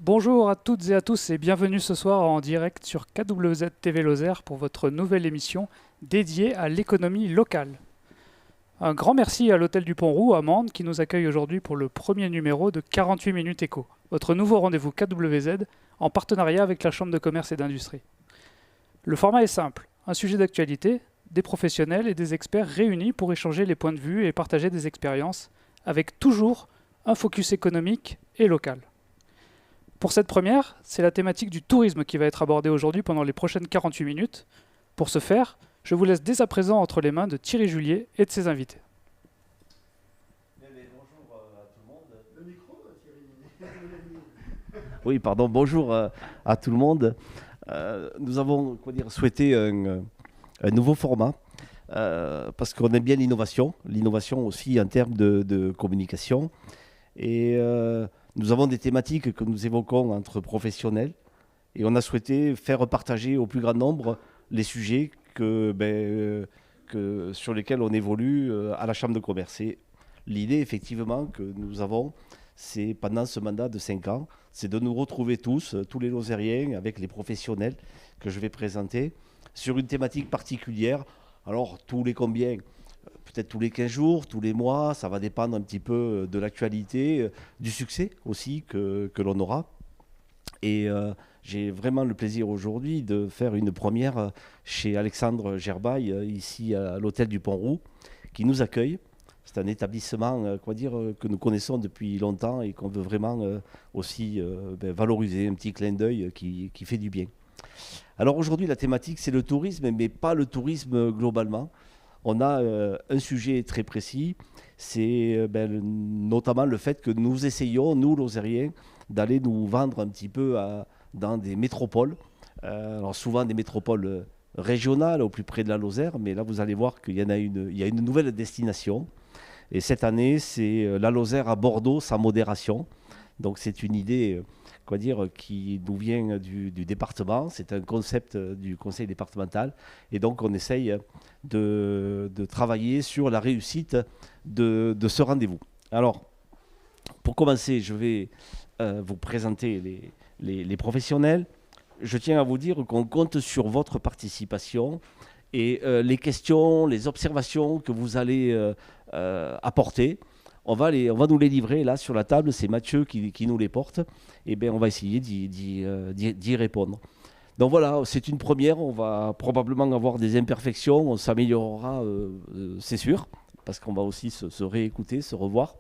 Bonjour à toutes et à tous et bienvenue ce soir en direct sur KWZ TV Lozère pour votre nouvelle émission dédiée à l'économie locale. Un grand merci à l'Hôtel du Pont-Roux à Mende qui nous accueille aujourd'hui pour le premier numéro de 48 minutes éco, votre nouveau rendez-vous KWZ en partenariat avec la Chambre de commerce et d'industrie. Le format est simple, un sujet d'actualité, des professionnels et des experts réunis pour échanger les points de vue et partager des expériences, avec toujours un focus économique et local. Pour cette première, c'est la thématique du tourisme qui va être abordée aujourd'hui pendant les prochaines 48 minutes. Pour ce faire, je vous laisse dès à présent entre les mains de Thierry Julier et de ses invités. Bonjour à tout le monde. Le micro, Thierry. Oui, pardon, bonjour à tout le monde. Nous avons souhaité un nouveau format parce qu'on aime bien l'innovation aussi en termes de communication. Et nous avons des thématiques que nous évoquons entre professionnels et on a souhaité faire partager au plus grand nombre les sujets sur lesquels on évolue à la Chambre de commerce. Et l'idée, effectivement, que nous avons, c'est pendant ce mandat de 5 ans, c'est de nous retrouver tous les Lozériens, avec les professionnels que je vais présenter, sur une thématique particulière. Alors, tous les combien ? Peut-être tous les 15 jours, tous les mois, ça va dépendre un petit peu de l'actualité, du succès aussi que l'on aura. Et j'ai vraiment le plaisir aujourd'hui de faire une première chez Alexandre Gerbaille, ici à l'Hôtel du Pont-Roux, qui nous accueille. C'est un établissement que nous connaissons depuis longtemps et qu'on veut vraiment aussi valoriser, un petit clin d'œil qui fait du bien. Alors aujourd'hui, la thématique, c'est le tourisme, mais pas le tourisme globalement. On a un sujet très précis, c'est notamment le fait que nous essayons, nous, Lozériens, d'aller nous vendre un petit peu dans des métropoles. Alors souvent des métropoles régionales, au plus près de la Lozère, mais là, vous allez voir qu'il y en a il y a une nouvelle destination. Et cette année, c'est la Lozère à Bordeaux, sans modération. Donc c'est une idée qui nous vient du département. C'est un concept du conseil départemental. Et donc on essaye de travailler sur la réussite de ce rendez-vous. Alors, pour commencer, je vais vous présenter les professionnels. Je tiens à vous dire qu'on compte sur votre participation et les questions, les observations que vous allez apporter, on va nous les livrer là sur la table. C'est Mathieu qui nous les porte. Et bien, on va essayer d'y répondre. Donc voilà, c'est une première. On va probablement avoir des imperfections. On s'améliorera, c'est sûr, parce qu'on va aussi se réécouter, se revoir.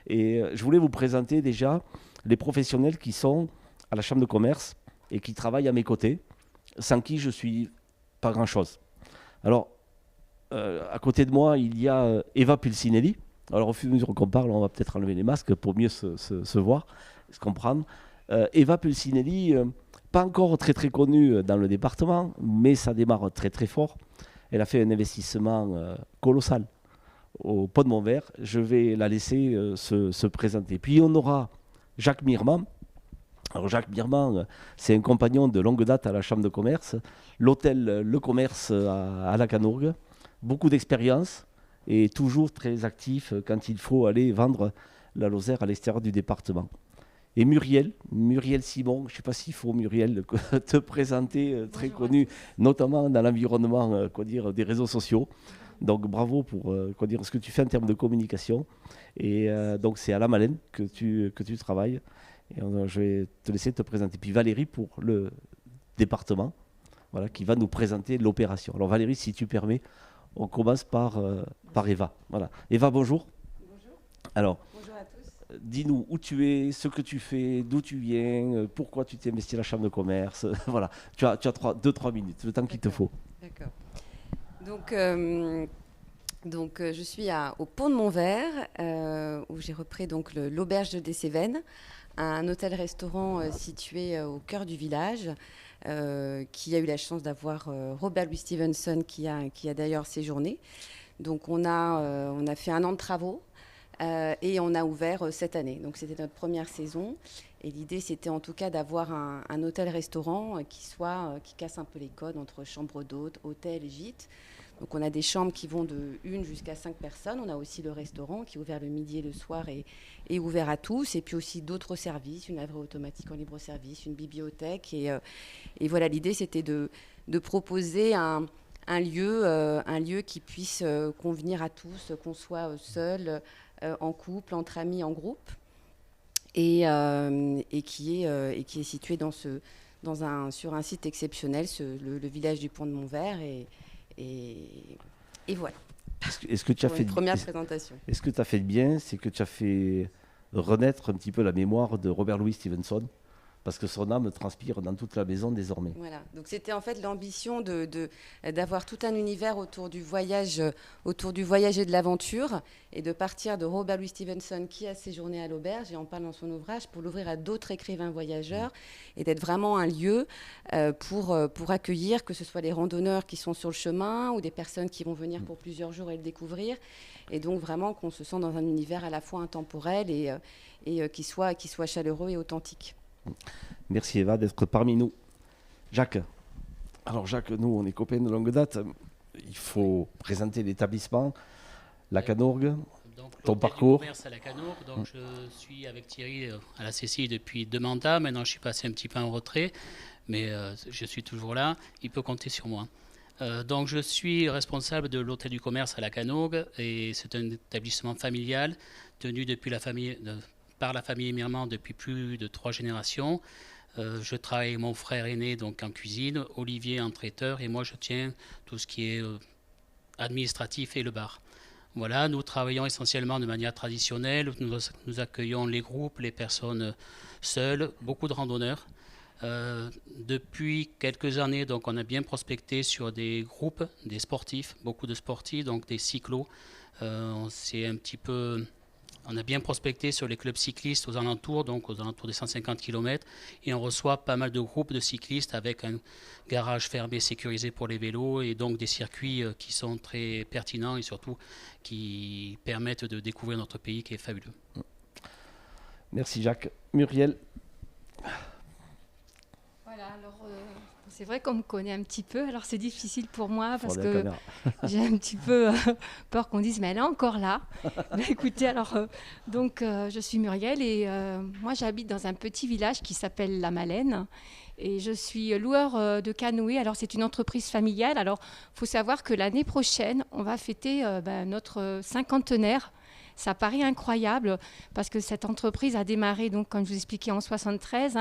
Et je voulais vous présenter déjà les professionnels qui sont à la Chambre de commerce et qui travaillent à mes côtés, sans qui je suis pas grand-chose. Alors, à côté de moi, il y a Eva Pulcinelli. Alors, au fur et à mesure qu'on parle, on va peut-être enlever les masques pour mieux se voir, se comprendre. Eva Pulcinelli, pas encore très très connue dans le département, mais ça démarre très très fort. Elle a fait un investissement colossal au Pont de Montvert. Je vais la laisser se présenter. Puis on aura Jacques Mirman. Alors Jacques Mirman, c'est un compagnon de longue date à la Chambre de commerce, l'hôtel Le Commerce à la Canourgue. Beaucoup d'expérience et toujours très actif quand il faut aller vendre la Lozère à l'extérieur du département. Et Muriel Simon, je ne sais pas s'il faut, Muriel, te présenter, très connu, notamment dans l'environnement des réseaux sociaux. Donc bravo pour ce que tu fais en termes de communication. Et donc c'est à la Malène que tu travailles. Et je vais te laisser te présenter. Puis Valérie pour le département, voilà, qui va nous présenter l'opération. Alors Valérie, si tu permets, on commence par Eva. Voilà. Eva, bonjour. Bonjour. Alors, Bonjour à tous. dis-nous où tu es, ce que tu fais, d'où tu viens, pourquoi tu t'es investi à la Chambre de commerce. Voilà, tu as 2-3 minutes, le temps qu'il te faut. D'accord. Donc, je suis au Pont de Montvert, où j'ai repris donc l'auberge des Cévennes, un hôtel-restaurant situé au cœur du village, qui a eu la chance d'avoir Robert Louis Stevenson, qui a d'ailleurs séjourné. Donc, on a fait 1 an de travaux. Et on a ouvert cette année. Donc c'était notre première saison. Et l'idée, c'était en tout cas d'avoir un hôtel-restaurant qui casse un peu les codes entre chambre d'hôte, hôtel et gîte. Donc on a des chambres qui vont de 1 jusqu'à 5 personnes. On a aussi le restaurant qui est ouvert le midi et le soir et ouvert à tous. Et puis aussi d'autres services, une laverie automatique en libre service, une bibliothèque. Et voilà, l'idée c'était de proposer un lieu qui puisse convenir à tous, qu'on soit seul, en couple, entre amis, en groupe, et qui est situé sur un site exceptionnel, le village du Pont de Montvert. Et voilà. Est-ce que tu as fait une première présentation. Est-ce que tu as fait de bien, c'est que tu as fait renaître un petit peu la mémoire de Robert Louis Stevenson, parce que son âme transpire dans toute la maison désormais. Voilà, donc c'était en fait l'ambition d'avoir tout un univers autour du voyage et de l'aventure, et de partir de Robert Louis Stevenson qui a séjourné à l'auberge, et en parle dans son ouvrage, pour l'ouvrir à d'autres écrivains voyageurs, et d'être vraiment un lieu pour accueillir, que ce soit les randonneurs qui sont sur le chemin, ou des personnes qui vont venir pour plusieurs jours et le découvrir, et donc vraiment qu'on se sent dans un univers à la fois intemporel et qui soit chaleureux et authentique. Merci Eva d'être parmi nous. Jacques. Alors Jacques, nous on est copains de longue date. Il faut présenter l'établissement, la Canourgue, donc, ton parcours. À la Canourgue. Donc je suis avec Thierry à la CCI depuis 2 mandats. Maintenant je suis passé un petit peu en retrait, mais je suis toujours là. Il peut compter sur moi. Donc je suis responsable de l'hôtel du commerce à la Canourgue, et c'est un établissement familial tenu par la famille Emirman depuis plus de 3 générations. Je travaille avec mon frère aîné donc en cuisine, Olivier en traiteur, et moi je tiens tout ce qui est administratif et le bar. Voilà, nous travaillons essentiellement de manière traditionnelle. Nous accueillons les groupes, les personnes seules, beaucoup de randonneurs. Depuis quelques années, donc, on a bien prospecté sur des groupes, des sportifs, beaucoup de sportifs, donc des cyclos. On a bien prospecté sur les clubs cyclistes aux alentours, donc aux alentours des 150 km, et on reçoit pas mal de groupes de cyclistes avec un garage fermé sécurisé pour les vélos, et donc des circuits qui sont très pertinents et surtout qui permettent de découvrir notre pays qui est fabuleux. Merci Jacques. Muriel. Voilà, alors c'est vrai qu'on me connaît un petit peu, alors c'est difficile pour moi parce que j'ai un petit peu peur qu'on dise mais elle est encore là. Mais écoutez, alors je suis Muriel et moi j'habite dans un petit village qui s'appelle La Malaine et je suis loueur de canoë. Alors c'est une entreprise familiale. Alors il faut savoir que l'année prochaine on va fêter notre cinquantenaire. Ça paraît incroyable parce que cette entreprise a démarré, donc, comme je vous expliquais, en 73.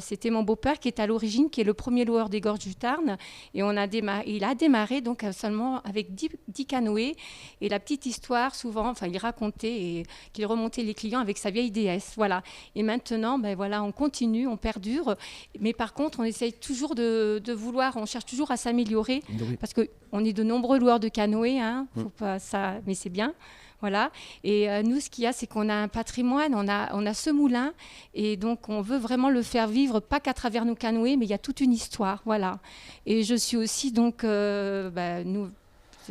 C'était mon beau-père qui est à l'origine, qui est le premier loueur des Gorges du Tarn. Et il a démarré donc, seulement avec 10 canoës. Et la petite histoire, souvent, il racontait et qu'il remontait les clients avec sa vieille déesse. Voilà. Et maintenant, on continue, on perdure. Mais par contre, on essaye toujours de vouloir, on cherche toujours à s'améliorer parce qu'on est de nombreux loueurs de canoës. Faut pas ça, mais c'est bien. Voilà. Et nous, ce qu'il y a, c'est qu'on a un patrimoine, on a ce moulin, et donc on veut vraiment le faire vivre, pas qu'à travers nos canoës, mais il y a toute une histoire. Voilà. Et je suis aussi, donc, c'est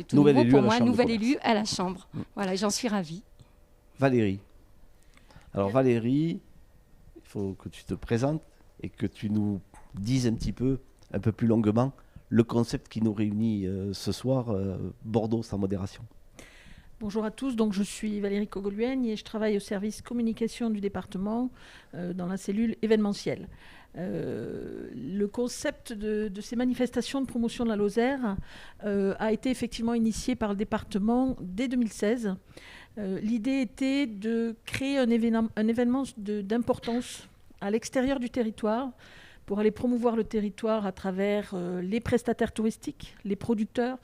tout nouveau pour moi, nouvelle élue à la Chambre. Voilà, j'en suis ravie. Valérie. Alors Valérie, il faut que tu te présentes et que tu nous dises un peu plus longuement, le concept qui nous réunit ce soir, Bordeaux sans modération. Bonjour à tous, donc je suis Valérie Cogoluigne et je travaille au service communication du département dans la cellule événementielle. Le concept de ces manifestations de promotion de la Lozère a été effectivement initié par le département dès 2016. L'idée était de créer un événement d'importance à l'extérieur du territoire pour aller promouvoir le territoire à travers les prestataires touristiques, les producteurs,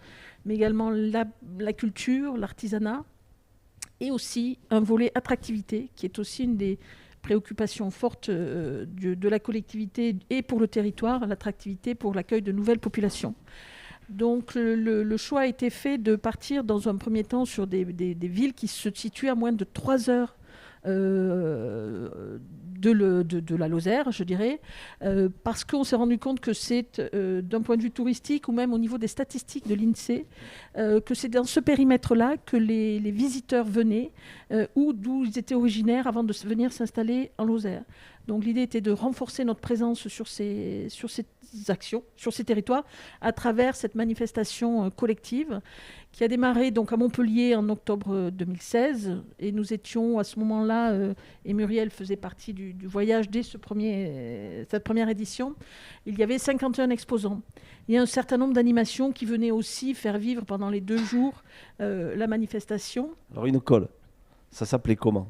mais également la culture, l'artisanat, et aussi un volet attractivité, qui est aussi une des préoccupations fortes de la collectivité et pour le territoire, l'attractivité pour l'accueil de nouvelles populations. Donc le choix a été fait de partir dans un premier temps sur des villes qui se situent à moins de 3 heures de la Lozère, je dirais, parce qu'on s'est rendu compte que c'est, d'un point de vue touristique ou même au niveau des statistiques de l'INSEE, que c'est dans ce périmètre-là que les visiteurs venaient ou d'où ils étaient originaires avant de venir s'installer en Lozère. Donc l'idée était de renforcer notre présence sur ces actions, sur ces territoires, à travers cette manifestation collective qui a démarré donc à Montpellier en octobre 2016. Et nous étions à ce moment-là, et Muriel faisait partie du voyage dès cette première édition, il y avait 51 exposants. Il y a un certain nombre d'animations qui venaient aussi faire vivre pendant les 2 jours la manifestation. Alors une colle, ça s'appelait comment ?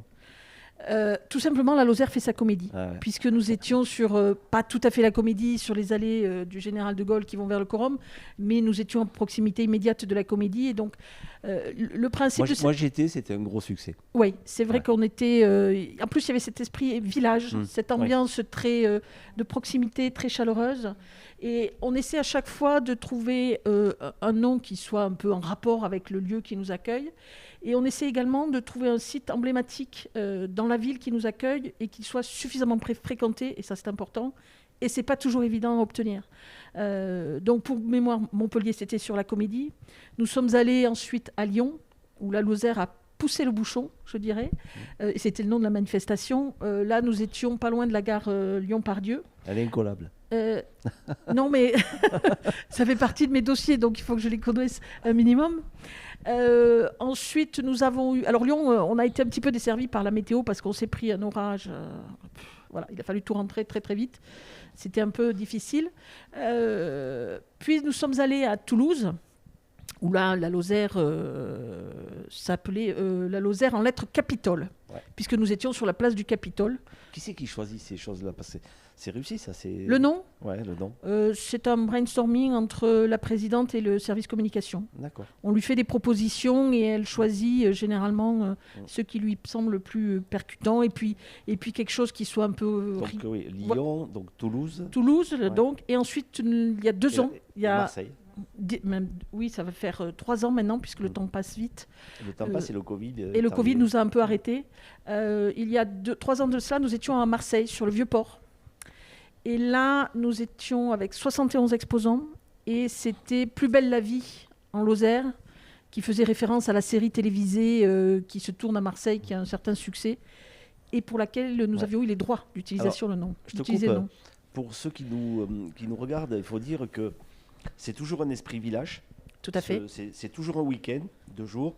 Tout simplement, la Lozère fait sa comédie, puisque nous étions sur, pas tout à fait la comédie, sur les allées du Général de Gaulle qui vont vers le Corum, mais nous étions à proximité immédiate de la comédie. Et donc, le principe... Moi j'y étais, c'était un gros succès. Oui, c'est vrai qu'on était... en plus, il y avait cet esprit village, cette ambiance très de proximité, très chaleureuse. Et on essaie à chaque fois de trouver un nom qui soit un peu en rapport avec le lieu qui nous accueille. Et on essaie également de trouver un site emblématique dans la ville qui nous accueille et qui soit suffisamment fréquenté, et ça c'est important, et c'est pas toujours évident à obtenir. Donc pour mémoire, Montpellier c'était sur la comédie. Nous sommes allés ensuite à Lyon, où la Lozère a poussé le bouchon, je dirais. Et c'était le nom de la manifestation. Là, nous étions pas loin de la gare Lyon-Pardieu. Elle est incollable. Non, mais ça fait partie de mes dossiers, donc il faut que je les connaisse un minimum. Ensuite, nous avons eu... Alors Lyon, on a été un petit peu desservi par la météo parce qu'on s'est pris un orage. Voilà, il a fallu tout rentrer très très vite. C'était un peu difficile. Puis nous sommes allés à Toulouse, où là, la Lozère s'appelait la Lozère en lettres Capitole, puisque nous étions sur la place du Capitole. Qui c'est qui choisit ces choses-là ? Parce que c'est réussi, ça. Le nom ? Ouais, le nom. C'est un brainstorming entre la présidente et le service communication. D'accord. On lui fait des propositions et elle choisit généralement ce qui lui semble le plus percutant et puis quelque chose qui soit un peu... Donc oui, Lyon, donc Toulouse. Toulouse, donc. Et ensuite, il y a 2 ans, il y a... Marseille. Oui, ça va faire 3 ans maintenant, puisque le temps passe vite. Le temps passe et le Covid. Et le Covid nous a un peu arrêtés. Il y a 3 ans de cela, nous étions à Marseille, sur le Vieux-Port. Et là, nous étions avec 71 exposants. Et c'était Plus belle la vie en Lozère, qui faisait référence à la série télévisée qui se tourne à Marseille, qui a un certain succès, et pour laquelle nous avions eu les droits d'utilisation, le nom. Je te coupe, pour ceux qui nous regardent, il faut dire que c'est toujours un esprit village. Tout à fait. C'est toujours un week-end, 2 jours.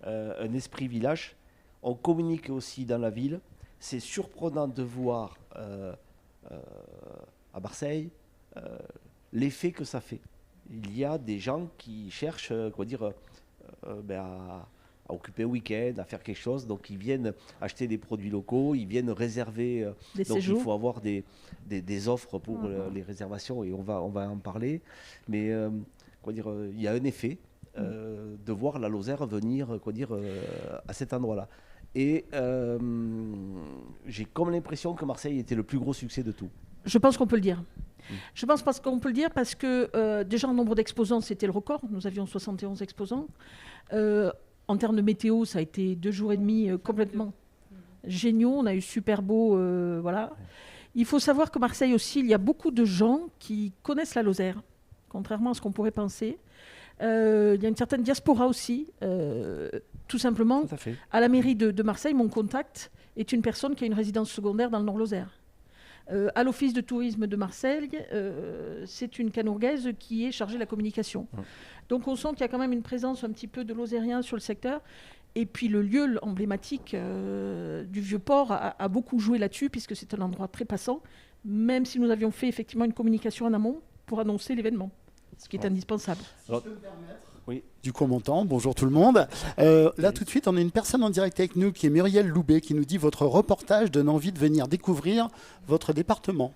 Un esprit village. On communique aussi dans la ville. C'est surprenant de voir à Marseille l'effet que ça fait. Il y a des gens qui cherchent à occuper un week-end, à faire quelque chose. Donc ils viennent acheter des produits locaux, ils viennent réserver. Des donc séjours. il faut avoir des offres pour les réservations et on va en parler. Mais il y a un effet de voir la Lozère venir à cet endroit-là. Et j'ai comme l'impression que Marseille était le plus gros succès de tout. Je pense qu'on peut le dire. Je pense qu'on peut le dire parce que déjà en nombre d'exposants, c'était le record. Nous avions 71 exposants. En termes de météo, ça a été 2 jours et demi complètement géniaux. On a eu super beau. Voilà. Il faut savoir que Marseille aussi, il y a beaucoup de gens qui connaissent la Lozère, contrairement à ce qu'on pourrait penser. Il y a une certaine diaspora aussi. Tout simplement, à la mairie de Marseille, mon contact est une personne qui a une résidence secondaire dans le Nord-Lozère. À l'office de tourisme de Marseille, c'est une Canourgaise qui est chargée de la communication. Donc on sent qu'il y a quand même une présence un petit peu de Lozériens sur le secteur. Et puis le lieu emblématique du Vieux-Port a beaucoup joué là-dessus, puisque c'est un endroit très passant, même si nous avions fait effectivement une communication en amont pour annoncer l'événement, ce qui est indispensable. Alors, oui. Du Courmontant, bonjour tout le monde. Là tout de suite, on a une personne en direct avec nous qui est Muriel Loubet, qui nous dit votre reportage donne envie de venir découvrir votre département.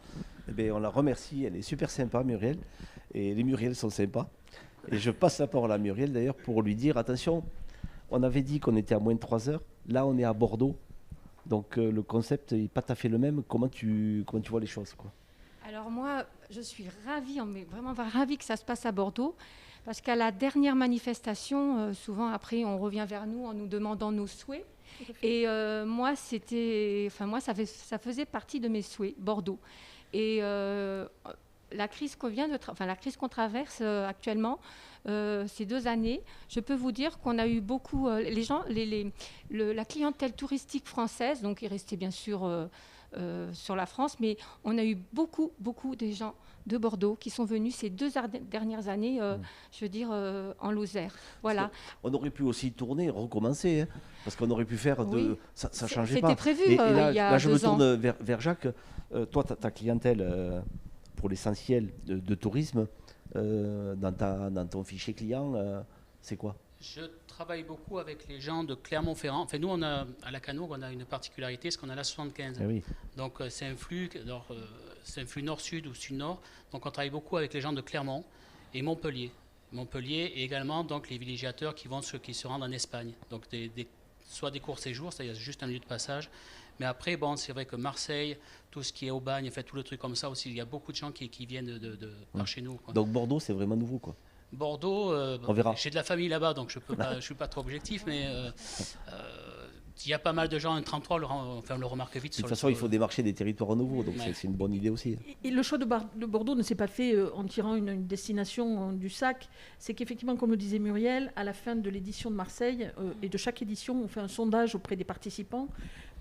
Eh bien, on la remercie, elle est super sympa Muriel, et les Muriel sont sympas. Et je passe la parole à Muriel d'ailleurs pour lui dire, attention, on avait dit qu'on était à moins de 3 heures, là on est à Bordeaux, donc le concept n'est pas tout à fait le même. Comment tu vois les choses, quoi? Alors moi, je suis ravie, mais vraiment ravie que ça se passe à Bordeaux. Parce qu'à la dernière manifestation, souvent après, on revient vers nous en nous demandant nos souhaits. Et moi, ça faisait partie de mes souhaits, Bordeaux. Et la crise qu'on traverse actuellement, ces 2 années, je peux vous dire qu'on a eu beaucoup... la clientèle touristique française, donc est restée bien sûr sur la France, mais on a eu beaucoup de gens de Bordeaux qui sont venus ces 2 dernières années, je veux dire, en Lozère. Voilà. On aurait pu aussi tourner, recommencer, hein, parce qu'on aurait pu faire de... Ça changeait pas. C'était prévu et là, il y a 2 ans. Là, je me tourne vers Jacques. Toi, ta clientèle, pour l'essentiel de tourisme, dans ton fichier client, c'est quoi? Je travaille beaucoup avec les gens de Clermont-Ferrand. Enfin, nous, à la Canourgue, on a une particularité, c'est qu'on a la 75. Eh oui. Donc, c'est un flux nord-sud ou sud-nord. Donc, on travaille beaucoup avec les gens de Clermont et Montpellier. Montpellier et également donc, les villégiateurs qui se rendent en Espagne. Donc, soit des courts séjours, c'est-à-dire juste un lieu de passage. Mais après, bon, c'est vrai que Marseille, tout ce qui est Aubagne, en fait, tout le truc comme ça aussi, il y a beaucoup de gens qui viennent par chez nous, quoi. Donc, Bordeaux, c'est vraiment nouveau, quoi. Bordeaux, on verra. J'ai de la famille là-bas, donc je ne suis pas trop objectif, mais il y a pas mal de gens, un 33, on le remarque vite. De toute façon, il faut démarcher des territoires nouveaux, donc c'est une bonne idée aussi. Et le choix de Bordeaux ne s'est pas fait en tirant une destination du sac. C'est qu'effectivement, comme le disait Muriel, à la fin de l'édition de Marseille, et de chaque édition, on fait un sondage auprès des participants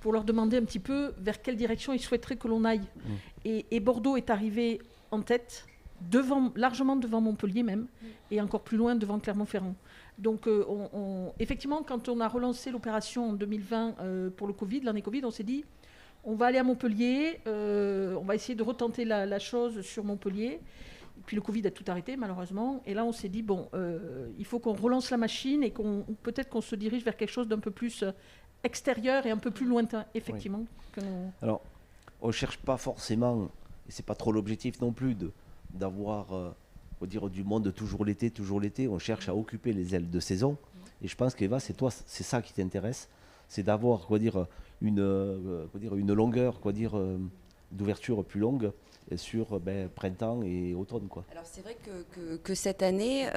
pour leur demander un petit peu vers quelle direction ils souhaiteraient que l'on aille. Et Bordeaux est arrivé en tête, largement devant Montpellier même, et encore plus loin devant Clermont-Ferrand. Donc effectivement, quand on a relancé l'opération en 2020 pour le Covid, l'année Covid, on s'est dit, on va aller à Montpellier, on va essayer de retenter la chose sur Montpellier. Et puis le Covid a tout arrêté malheureusement, et là on s'est dit, bon, il faut qu'on relance la machine et peut-être qu'on se dirige vers quelque chose d'un peu plus extérieur et un peu plus lointain, effectivement. Oui. Alors, on ne cherche pas forcément, et c'est pas trop l'objectif non plus, d'avoir du monde toujours l'été. On cherche à occuper les ailes de saison. Et je pense qu'Eva, c'est ça qui t'intéresse, c'est d'avoir une longueur d'ouverture plus longue sur printemps et automne, quoi. Alors c'est vrai que cette année,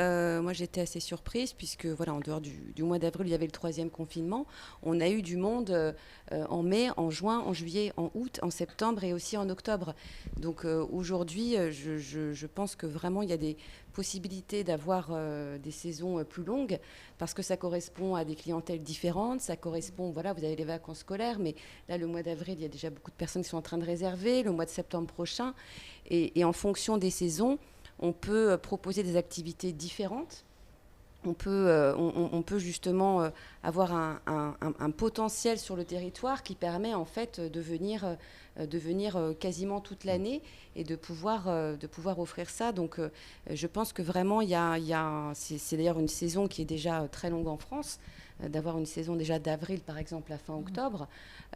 moi j'étais assez surprise puisque voilà, en dehors du mois d'avril, il y avait le 3e confinement. On a eu du monde en mai, en juin, en juillet, en août, en septembre et aussi en octobre. Donc aujourd'hui, je pense que vraiment il y a des possibilités d'avoir des saisons plus longues parce que ça correspond à des clientèles différentes. Ça correspond, voilà, vous avez les vacances scolaires, mais là le mois d'avril, il y a déjà beaucoup de personnes qui sont en train de réserver. Le mois de septembre prochain. Et en fonction des saisons, on peut proposer des activités différentes. On peut justement avoir un potentiel sur le territoire qui permet en fait de venir quasiment toute l'année et de pouvoir offrir ça. Donc je pense que vraiment c'est d'ailleurs une saison qui est déjà très longue en France, d'avoir une saison déjà d'avril par exemple à fin octobre.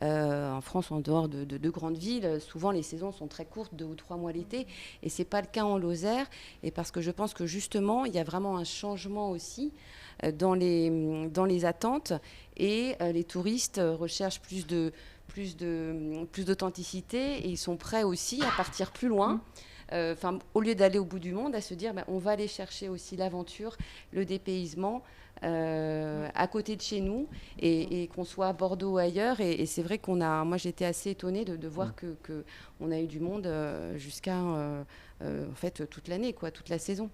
En France, en dehors de grandes villes, souvent les saisons sont très courtes, 2 ou 3 mois l'été, et c'est pas le cas en Lozère. Et parce que je pense que justement, il y a vraiment un changement aussi dans les attentes, et les touristes recherchent plus d'authenticité, et ils sont prêts aussi à partir plus loin. Au lieu d'aller au bout du monde, à se dire on va aller chercher aussi l'aventure, le dépaysement à côté de chez nous, et qu'on soit à Bordeaux ou ailleurs. Et c'est vrai moi j'étais assez étonnée de voir que on a eu du monde jusqu'à en fait toute l'année, quoi, toute la saison.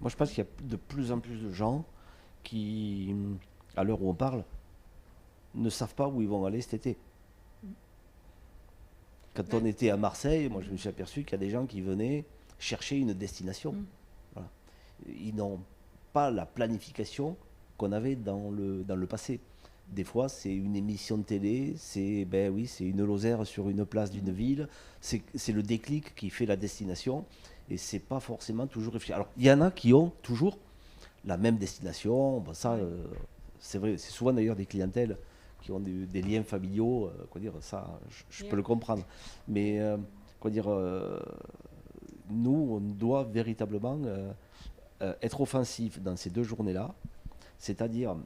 Moi je pense qu'il y a de plus en plus de gens qui, à l'heure où on parle, ne savent pas où ils vont aller cet été. Quand on était à Marseille, moi je me suis aperçu qu'il y a des gens qui venaient chercher une destination. Voilà. Ils n'ont pas la planification qu'on avait dans le passé. Des fois, c'est une émission de télé, c'est une Lozère sur une place d'une ville, c'est le déclic qui fait la destination, et c'est pas forcément toujours réfléchi. Alors, il y en a qui ont toujours la même destination, c'est vrai, c'est souvent d'ailleurs des clientèles qui ont des liens familiaux, ça, je peux le comprendre. Mais, nous, on doit véritablement être offensif dans ces 2 journées-là, c'est-à-dire,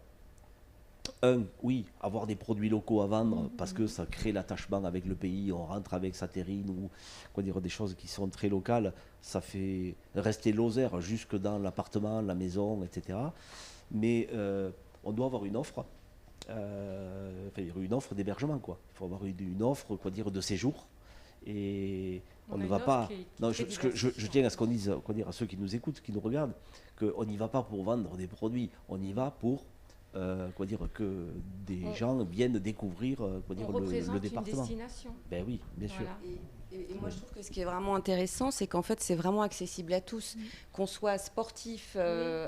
avoir des produits locaux à vendre parce que ça crée l'attachement avec le pays, on rentre avec sa terrine ou des choses qui sont très locales, ça fait rester Lozère jusque dans l'appartement, la maison, etc. Mais on doit avoir une offre. Une offre d'hébergement, quoi. Il faut avoir une offre, de séjour, et on ne va pas. Non, je tiens à ce qu'on dise, à ceux qui nous écoutent, qui nous regardent, qu'on n'y va pas pour vendre des produits, on y va pour que des gens viennent découvrir le département. Une destination. Ben oui, bien sûr. Et moi, je trouve que ce qui est vraiment intéressant, c'est qu'en fait, c'est vraiment accessible à tous. Qu'on soit sportif,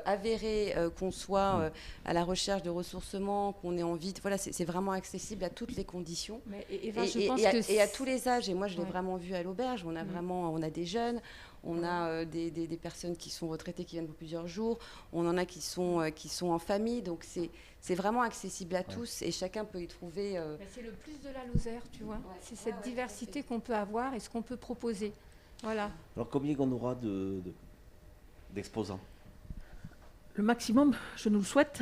avéré, qu'on soit à la recherche de ressourcement, qu'on ait envie... Voilà, c'est vraiment accessible à toutes les conditions. Mais Eva, je pense que et à tous les âges. Et moi, je l'ai vraiment vu à l'auberge. On a des jeunes, on a des personnes qui sont retraitées, qui viennent pour plusieurs jours. On en a qui sont en famille. Donc, c'est vraiment accessible à tous et chacun peut y trouver... C'est le plus de la Lozère, tu vois. C'est cette diversité qu'on peut avoir et ce qu'on peut proposer. Voilà. Alors, combien on aura d'exposants ? Le maximum, je nous le souhaite.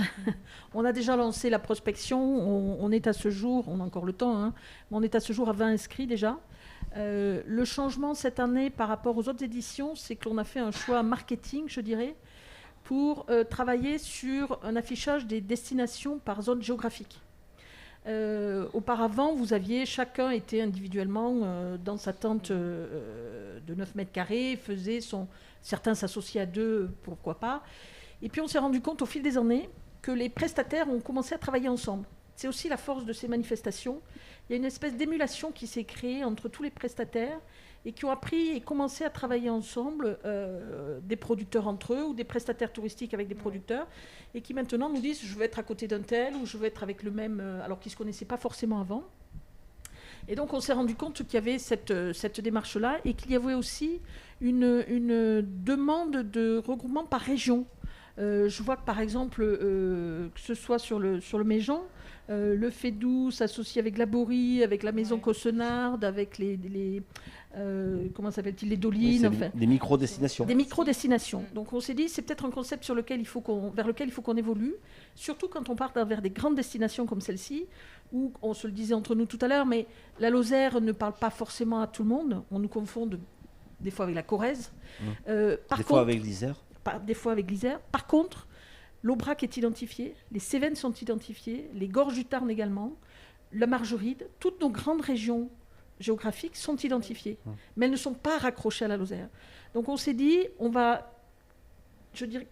On a déjà lancé la prospection. On est à ce jour, on a encore le temps, mais on est à ce jour à 20 inscrits déjà. Le changement cette année par rapport aux autres éditions, c'est que l'on a fait un choix marketing, je dirais, pour travailler sur un affichage des destinations par zone géographique. Auparavant, chacun était individuellement dans sa tente de 9 mètres carrés, certains s'associaient à deux, pourquoi pas. Et puis on s'est rendu compte au fil des années que les prestataires ont commencé à travailler ensemble. C'est aussi la force de ces manifestations. Il y a une espèce d'émulation qui s'est créée entre tous les prestataires et qui ont appris et commencé à travailler ensemble, des producteurs entre eux ou des prestataires touristiques avec des producteurs, et qui maintenant nous disent « je veux être à côté d'un tel » ou « je veux être avec le même », alors qu'ils ne se connaissaient pas forcément avant. Et donc on s'est rendu compte qu'il y avait cette démarche-là et qu'il y avait aussi une demande de regroupement par région. Je vois que par exemple, que ce soit sur le Méjean, le Fédou s'associe avec la Borie, avec la Maison Cossenard, avec les comment s'appelle-t-il, les Dolines, des micro-destinations. Des micro-destinations. Donc on s'est dit, c'est peut-être un concept vers lequel il faut qu'on évolue, surtout quand on part vers des grandes destinations comme celle-ci, où on se le disait entre nous tout à l'heure, mais la Lozère ne parle pas forcément à tout le monde. On nous confond des fois avec la Corrèze. Fois avec l'Isère. Des fois avec l'Isère. Par contre, l'Aubrac est identifié, les Cévennes sont identifiées, les Gorges du Tarn également, la Margeride, toutes nos grandes régions géographiques sont identifiées, mais elles ne sont pas raccrochées à la Lozère. Donc on s'est dit, on va,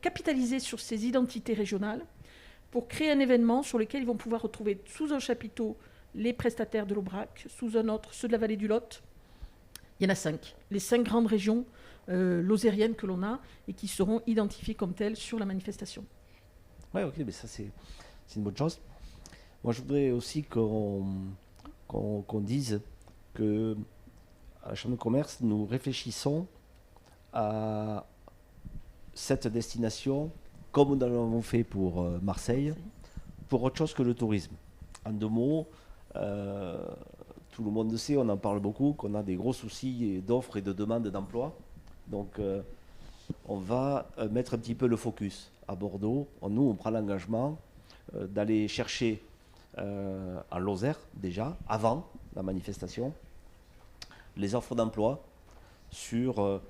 capitaliser sur ces identités régionales pour créer un événement sur lequel ils vont pouvoir retrouver sous un chapiteau les prestataires de l'Aubrac, sous un autre ceux de la vallée du Lot. Il y en a 5, les 5 grandes régions lozériennes que l'on a et qui seront identifiées comme telles sur la manifestation. Oui, ok, mais ça c'est une bonne chose. Moi je voudrais aussi qu'on dise que à la Chambre de commerce, nous réfléchissons à cette destination comme nous l'avons fait pour Marseille, pour autre chose que le tourisme. En 2 mots, tout le monde sait, on en parle beaucoup, qu'on a des gros soucis d'offres et de demandes d'emploi. Donc on va mettre un petit peu le focus à Bordeaux. Nous, on prend l'engagement d'aller chercher en Lozère, déjà, avant la manifestation, les offres d'emploi sur,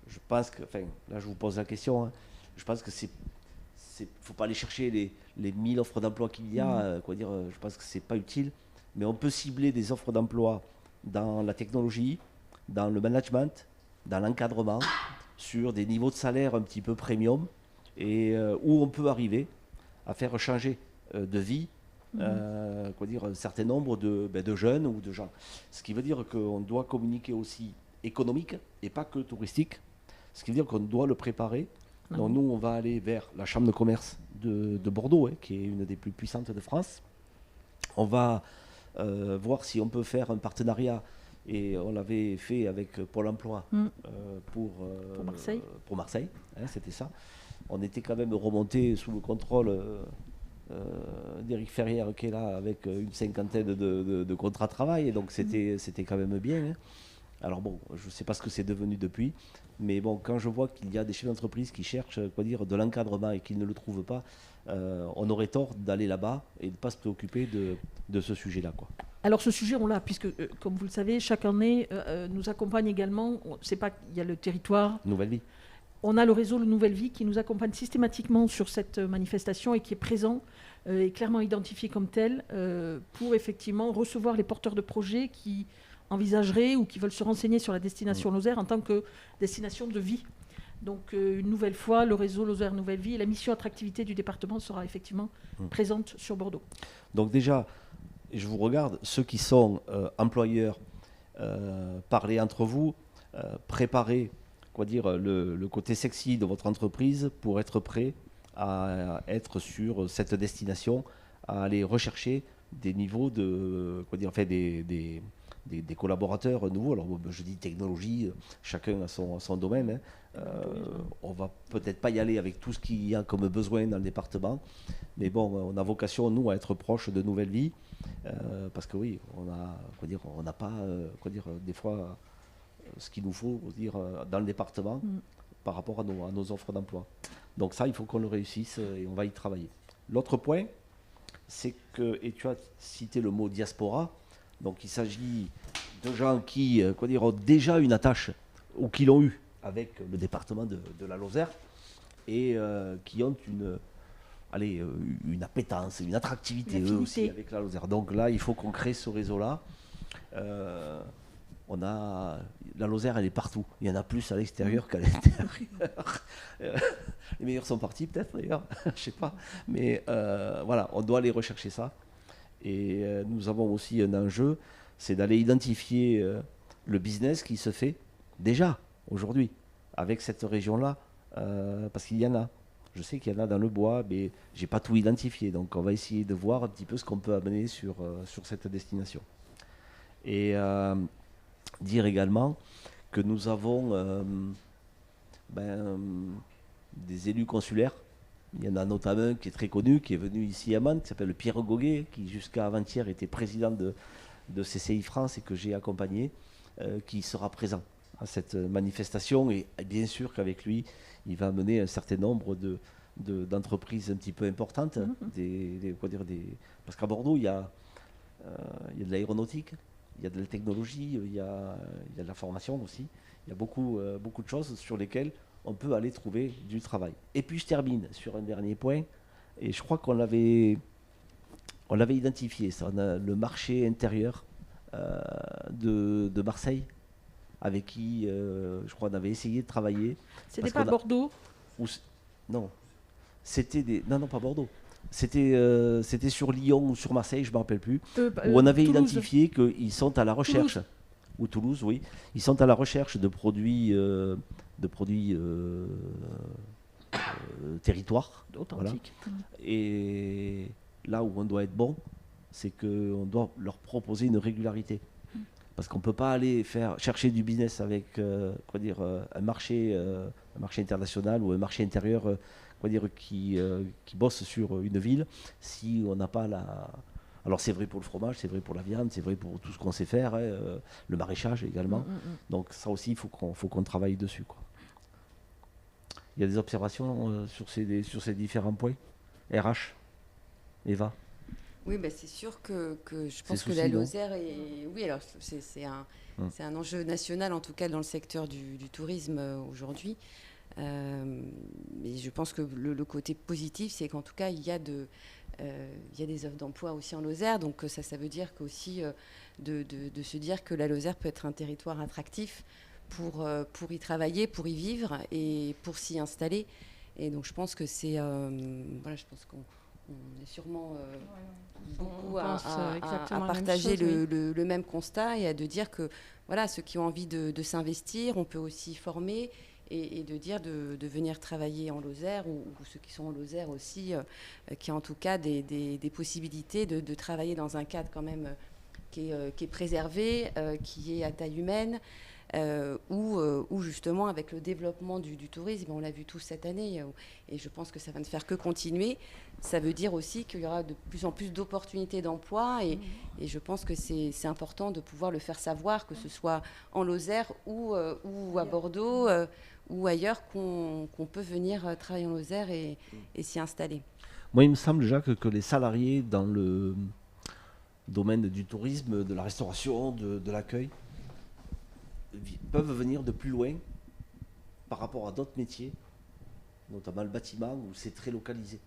je pense que, enfin, là je vous pose la question, je pense que faut pas aller chercher les 1000 offres d'emploi qu'il y a, je pense que c'est pas utile, mais on peut cibler des offres d'emploi dans la technologie, dans le management, dans l'encadrement, sur des niveaux de salaire un petit peu premium, et où on peut arriver à faire changer de vie un certain nombre de jeunes ou de gens. Ce qui veut dire qu'on doit communiquer aussi économique et pas que touristique. Ce qui veut dire qu'on doit le préparer. Donc nous, on va aller vers la Chambre de commerce de Bordeaux, qui est une des plus puissantes de France. On va voir si on peut faire un partenariat, et on l'avait fait avec Pôle emploi pour Marseille, c'était ça. On était quand même remonté sous le contrôle d'Éric Ferrière qui est là avec une 50aine de contrats de travail, et donc c'était quand même bien. Alors bon, je ne sais pas ce que c'est devenu depuis, mais bon, quand je vois qu'il y a des chefs d'entreprise qui cherchent de l'encadrement et qu'ils ne le trouvent pas, on aurait tort d'aller là-bas et de ne pas se préoccuper de ce sujet-là, quoi. Alors ce sujet, on l'a, puisque, comme vous le savez, chaque année nous accompagne également, c'est pas qu'il y a le territoire... Nouvelle Vie. On a le réseau Le Nouvelle Vie qui nous accompagne systématiquement sur cette manifestation et qui est présent et clairement identifié comme tel pour effectivement recevoir les porteurs de projets qui envisageraient ou qui veulent se renseigner sur la destination Lozère en tant que destination de vie. Donc, une nouvelle fois, le réseau Lozère Nouvelle Vie et la mission attractivité du département sera effectivement présente sur Bordeaux. Donc déjà, je vous regarde, ceux qui sont employeurs, parlez entre vous, préparez le côté sexy de votre entreprise pour être prêt à être sur cette destination, à aller rechercher des niveaux de, des collaborateurs nouveaux. Alors je dis technologie, chacun a son domaine. On va peut-être pas y aller avec tout ce qu'il y a comme besoin dans le département, mais bon, on a vocation nous à être proche de Nouvelle Vie, parce que oui, on n'a pas, des fois ce qu'il nous faut dans le département par rapport à nos offres d'emploi. Donc ça, il faut qu'on le réussisse et on va y travailler. L'autre point, c'est que, et tu as cité le mot diaspora, donc il s'agit de gens qui ont déjà une attache, ou qui l'ont eu avec le département de la Lozère, et qui ont une appétence, une attractivité eux aussi avec la Lozère. Donc là, il faut qu'on crée ce réseau-là. La Lozère, elle est partout. Il y en a plus à l'extérieur qu'à l'intérieur. Les meilleurs sont partis peut-être d'ailleurs, je sais pas. Mais voilà, on doit aller rechercher ça. Et nous avons aussi un enjeu, c'est d'aller identifier le business qui se fait déjà aujourd'hui avec cette région-là, parce qu'il y en a. Je sais qu'il y en a dans le bois, mais j'ai pas tout identifié. Donc on va essayer de voir un petit peu ce qu'on peut amener sur cette destination. Et dire également que nous avons des élus consulaires. Il y en a notamment un qui est très connu, qui est venu ici à Mende, qui s'appelle Pierre Goguet, qui jusqu'à avant-hier était président de CCI France et que j'ai accompagné, qui sera présent à cette manifestation. Et bien sûr qu'avec lui, il va amener un certain nombre d'entreprises un petit peu importantes. Parce qu'à Bordeaux, il y a de l'aéronautique, il y a de la technologie, il y a de la formation aussi. Il y a beaucoup de choses sur lesquelles on peut aller trouver du travail. Et puis je termine sur un dernier point, et je crois qu'on l'avait identifié, ça. On a le marché intérieur de Marseille, avec qui je crois on avait essayé de travailler. C'était pas Bordeaux Non. Non, pas Bordeaux. C'était sur Lyon ou sur Marseille, je ne me rappelle plus, où on avait identifié qu'ils sont à la recherche, ou Toulouse, oui, ils sont à la recherche de produits territoire, authentiques. Voilà. Et là où on doit être bon, c'est qu'on doit leur proposer une régularité. Parce qu'on ne peut pas aller chercher du business avec un marché international ou un marché intérieur qui bosse sur une ville si on n'a pas la... Alors c'est vrai pour le fromage, c'est vrai pour la viande, c'est vrai pour tout ce qu'on sait faire, le maraîchage également. Donc ça aussi, il faut qu'on travaille dessus, quoi. Il y a des observations sur ces différents points. RH, Eva. Oui, c'est sûr que je pense que la Lozère est... Oui, alors c'est un enjeu national, en tout cas dans le secteur du tourisme aujourd'hui. Mais je pense que le côté positif, c'est qu'en tout cas, il y a des offres d'emploi aussi en Lozère. Donc ça veut dire qu'aussi de se dire que la Lozère peut être un territoire attractif pour y travailler, pour y vivre et pour s'y installer. Et donc je pense que c'est... je pense qu'on est sûrement beaucoup à partager le même constat et à de dire que voilà, ceux qui ont envie de s'investir, on peut aussi former et de dire de venir travailler en Lozère ou ceux qui sont en Lozère aussi, qui ont en tout cas des possibilités de travailler dans un cadre quand même qui est préservé, qui est à taille humaine. Où justement avec le développement du tourisme, on l'a vu tous cette année, et je pense que ça va ne faire que continuer. Ça veut dire aussi qu'il y aura de plus en plus d'opportunités d'emploi, et je pense que c'est important de pouvoir le faire savoir, que ce soit en Lozère ou à Bordeaux ou ailleurs, qu'on peut venir travailler en Lozère et s'y installer. Moi, il me semble, Jacques, que les salariés dans le domaine du tourisme, de la restauration, de l'accueil, peuvent venir de plus loin par rapport à d'autres métiers, notamment le bâtiment, où c'est très localisé.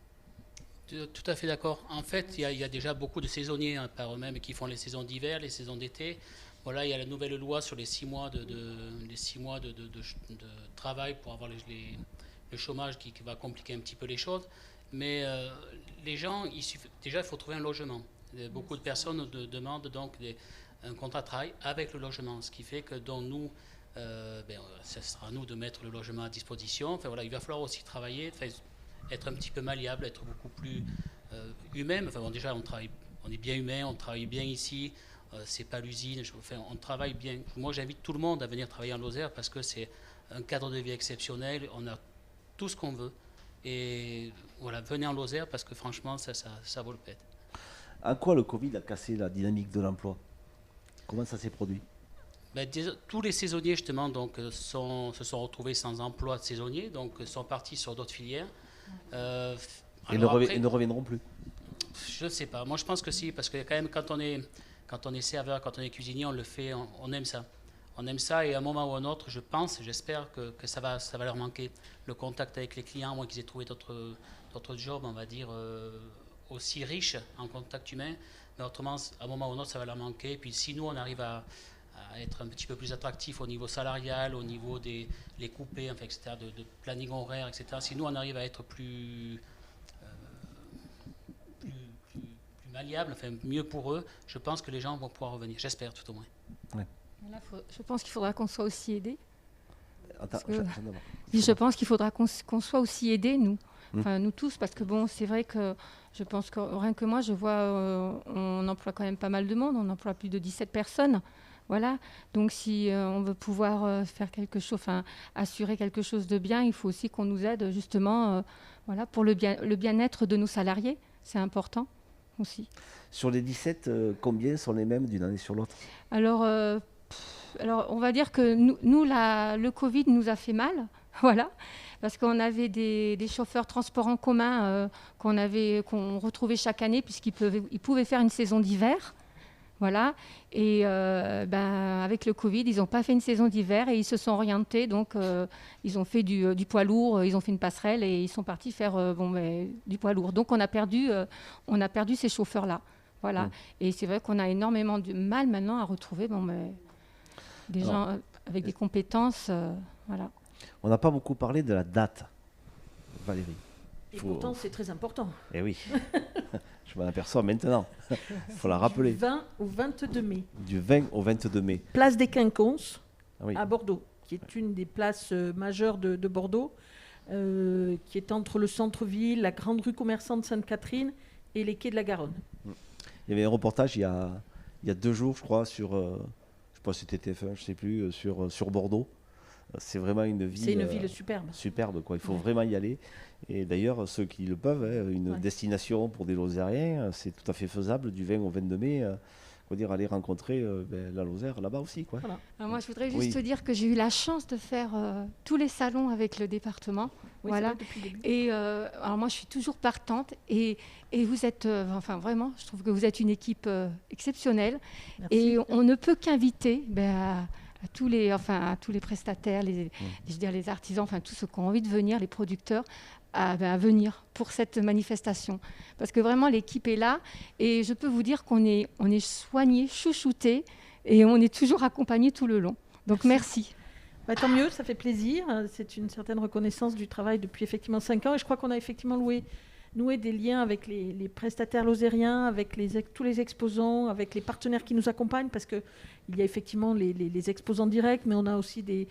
Tout à fait d'accord. En fait, il y a déjà beaucoup de saisonniers par eux-mêmes qui font les saisons d'hiver, les saisons d'été. Voilà, il y a la nouvelle loi sur les 6 mois de travail pour avoir le chômage qui va compliquer un petit peu les choses. Mais les gens, déjà, il faut trouver un logement. Beaucoup de personnes demandent donc un contrat de travail avec le logement, ce qui fait que nous, ce sera à nous de mettre le logement à disposition. Enfin, voilà, il va falloir aussi travailler, être un petit peu malléable, être beaucoup plus humain. Enfin, bon, déjà, on est bien humain, on travaille bien ici. C'est pas l'usine, on travaille bien. Moi, j'invite tout le monde à venir travailler en Lozère parce que c'est un cadre de vie exceptionnel. On a tout ce qu'on veut. Et voilà, venez en Lozère parce que franchement, ça vaut le peine. À quoi le Covid a cassé la dynamique de l'emploi? Comment ça s'est produit? Tous les saisonniers, justement, donc, se sont retrouvés sans emploi de saisonniers, donc sont partis sur d'autres filières. Et ne reviendront plus? Je ne sais pas. Moi, je pense que si, parce que quand même, quand on est serveur, quand on est cuisinier, on le fait, on aime ça. On aime ça et à un moment ou à un autre, j'espère que ça va leur manquer. Le contact avec les clients, moins qu'ils aient trouvé d'autres jobs, on va dire, aussi riches en contact humain. Mais autrement, à un moment ou à un autre, ça va leur manquer. Et puis si nous, on arrive à être un petit peu plus attractif au niveau salarial, au niveau des coupés, enfin, etc., de planning horaire, etc. Si nous, on arrive à être plus malléable, enfin mieux pour eux, je pense que les gens vont pouvoir revenir. J'espère tout au moins. Ouais. Là, je pense qu'il faudra qu'on soit aussi aidés. Je je pense qu'il faudra qu'on soit aussi aidés, nous. Enfin, nous tous, parce que bon, c'est vrai que je pense que rien que moi, je vois, on emploie quand même pas mal de monde, on emploie plus de 17 personnes. Voilà. Donc, si on veut pouvoir faire quelque chose, enfin, assurer quelque chose de bien, il faut aussi qu'on nous aide, justement, voilà, pour le bien-être de nos salariés. C'est important aussi. Sur les 17, combien sont les mêmes d'une année sur l'autre? Alors, on va dire que nous le Covid nous a fait mal, voilà, parce qu'on avait des chauffeurs transport en commun qu'on retrouvait chaque année puisqu'ils pouvaient faire une saison d'hiver, voilà. Et avec le Covid, ils n'ont pas fait une saison d'hiver et ils se sont orientés, donc ils ont fait du poids lourd, ils ont fait une passerelle et ils sont partis faire du poids lourd. Donc on a perdu ces chauffeurs-là, voilà. Et c'est vrai qu'on a énormément de mal maintenant à retrouver des gens avec des compétences, voilà. On n'a pas beaucoup parlé de la date, Valérie. Et pourtant, c'est très important. Eh oui, je m'en aperçois maintenant. Il faut la rappeler. Du 20 au 22 mai. Du 20 au 22 mai. Place des Quinconces, à Bordeaux, qui est une des places majeures de Bordeaux, qui est entre le centre-ville, la grande rue commerçante Sainte-Catherine et les quais de la Garonne. Il y avait un reportage il y a 2 jours, je crois, sur, je ne sais pas si c'était TF1, je ne sais plus, sur Bordeaux. C'est vraiment une ville. C'est une ville superbe. Superbe, quoi. Il faut vraiment y aller. Et d'ailleurs, ceux qui le peuvent, une destination pour des Lozériens, c'est tout à fait faisable du 20 au 22 mai. Aller rencontrer la Lozère là-bas aussi, quoi. Voilà. Alors moi, je voudrais juste dire que j'ai eu la chance de faire tous les salons avec le département. Oui, voilà. Et alors moi, je suis toujours partante. Et vous êtes, vraiment, je trouve que vous êtes une équipe exceptionnelle. Merci. Et on ne peut qu'inviter à tous les prestataires, les artisans, enfin tous ceux qui ont envie de venir, les producteurs, à venir pour cette manifestation. Parce que vraiment, l'équipe est là et je peux vous dire qu'on est soigné, chouchouté et on est toujours accompagné tout le long. Donc merci. Tant mieux, ça fait plaisir. C'est une certaine reconnaissance du travail depuis effectivement 5 ans et je crois qu'on a effectivement noué des liens avec les prestataires lozériens, avec tous les exposants, avec les partenaires qui nous accompagnent, parce qu'il y a effectivement les exposants directs, mais on a aussi des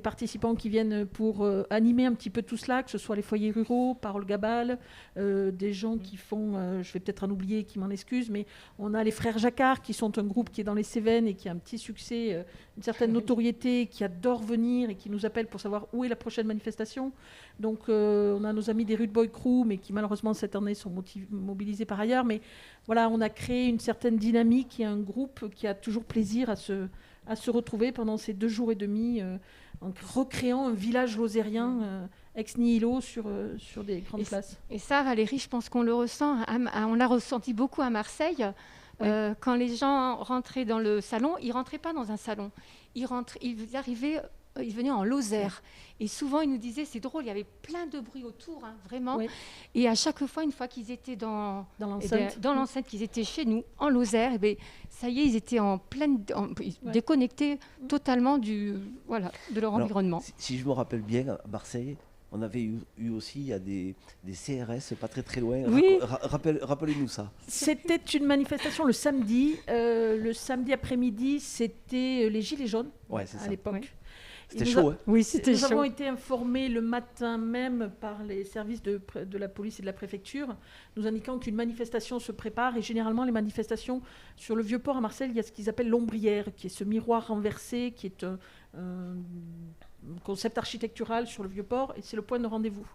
participants qui viennent pour animer un petit peu tout cela, que ce soit les foyers ruraux, Parole Gabal, des gens qui font, je vais peut-être en oublier, qui m'en excusent, mais on a les Frères Jacquard, qui sont un groupe qui est dans les Cévennes et qui a un petit succès, une certaine notoriété, qui adore venir et qui nous appelle pour savoir où est la prochaine manifestation. Donc on a nos amis des Rude Boy Crew, mais qui malheureusement cette année sont mobilisés par ailleurs. Mais voilà, on a créé une certaine dynamique et un groupe qui a toujours plaisir à se retrouver pendant ces 2 jours et demi, en recréant un village lozérien ex nihilo sur des grandes places. Et ça, Valérie, je pense qu'on le ressent. On l'a ressenti beaucoup à Marseille. Quand les gens rentraient dans le salon, ils ne rentraient pas dans un salon. Ils arrivaient ils venaient en Lozère. Et souvent, ils nous disaient, c'est drôle, il y avait plein de bruit autour, hein, vraiment. Oui. Et à chaque fois, une fois qu'ils étaient dans l'enceinte, qu'ils étaient chez nous, en Lozère, et bien, ça y est, ils étaient déconnectés totalement de leur environnement. Si je me rappelle bien, à Marseille, on avait eu aussi, il y a des CRS pas très loin. Oui. Rappelez-nous ça. C'était une manifestation le samedi. Le samedi après-midi, c'était les Gilets jaunes à l'époque. Oui. C'était chaud, hein? Oui, c'était chaud. Nous avons été informés le matin même par les services de la police et de la préfecture, nous indiquant qu'une manifestation se prépare. Et généralement, les manifestations sur le Vieux-Port à Marseille, il y a ce qu'ils appellent l'ombrière, qui est ce miroir renversé, qui est un concept architectural sur le Vieux-Port, et c'est le point de rendez-vous.